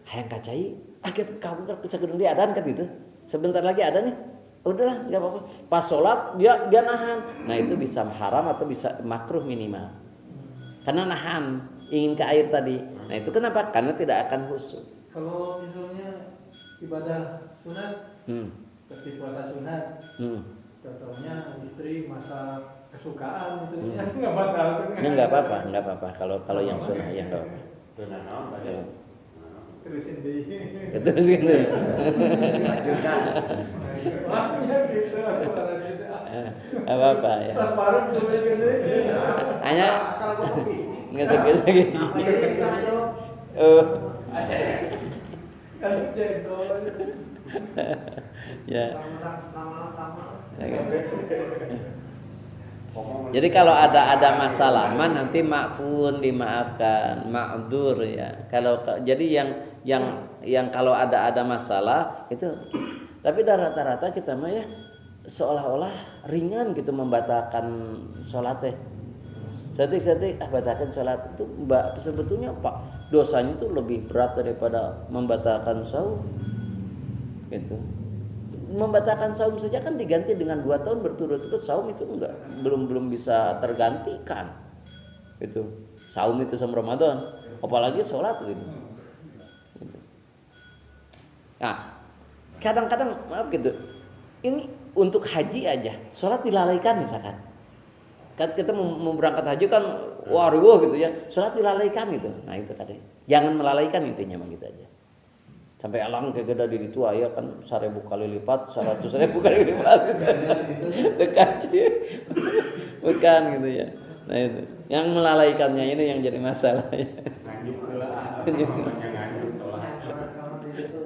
hayang kacai, kita kamu kan kudu adan kan gitu. Sebentar lagi ada nih. Udahlah, nggak apa-apa. Pas sholat dia nahan. Nah itu bisa haram atau bisa makruh minimal. Karena nahan, ingin ke air tadi. Nah itu kenapa? Karena tidak akan khusyuk. Kalau misalnya ibadah sunat, seperti puasa sunat, contohnya istri masak kesukaan gitu ya nggak batal. Ini nggak apa-apa. Kalau yang sunnah ya nggak apa-apa. Ya. Terusin deh. Terus gitu. Makanya gitu aku harus itu. Apa-apa ya. Tas baru coba gede. Hanya asal kosong nggak sakit. Kan jengkol. Ya. Sama. Jadi kalau ada masalah mah nanti ma'fun dimaafkan, ma'dzur ya. Jadi yang kalau ada masalah itu, tapi rata-rata kita mah ya seolah-olah ringan gitu membatalkan sholat teh. Setik batalkan sholat itu sebetulnya Pak dosanya itu lebih berat daripada membatalkan saum gitu. Membatalkan saum saja kan diganti dengan 2 tahun berturut-turut, saum itu belum bisa tergantikan itu saum itu sama Ramadan, apalagi sholat gitu. Nah kadang-kadang maaf gitu, ini untuk haji aja sholat dilalaikan misalkan kan kita mau berangkat haji kan waduh gitu ya, sholat dilalaikan gitu. Nah itu katanya jangan melalaikan intinya mah gitu aja. Sampai alang ke geda di itu aya kan 1000 kali lipat, 100.000 kali lipat gitu. Tekaci. Bukan gitu ya. Nah itu. Yang melalaikannya ini yang jadi masalah. Nganjuk lah. Nganjuk sholat. Kalau di itu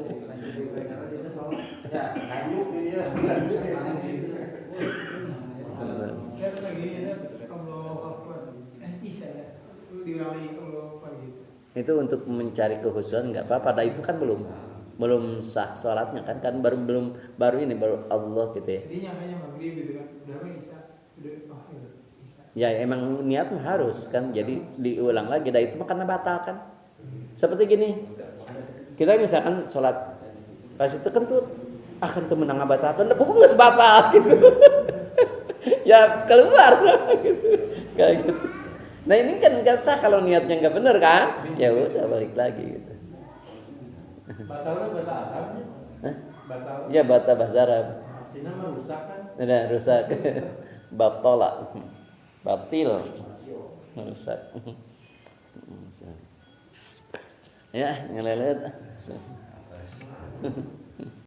Ya, nganjuk dia. Saya pernah gini ya, kalau Isa ya, itu dilalui kalau apa gitu. Itu untuk mencari kehusuan nggak apa-apa. Pada itu kan belum sah sholatnya kan baru ini baru Allah gitu ya. Jadi nyangkanya maghrib gitu kan, udah Isa, udah Isa. Ya emang niat mah harus kan, jadi diulang lagi. Dan itu mah karena batal kan. Seperti gini, kita misalkan sholat pas itu kan tuh akan tuh menang batalkan, pokoknya nggak sebatal gitu. Ya keluar gitu, kayak gitu. Nah ini kan nggak sah kalau niatnya nggak benar kan, ya udah balik lagi gitu. batalnya bahasa Arab ya? Hah? Batal. Ya batal bahasa Arab. Artinya mah rusak kan? Udah rusak, batil, rusak. Ya ngelelet.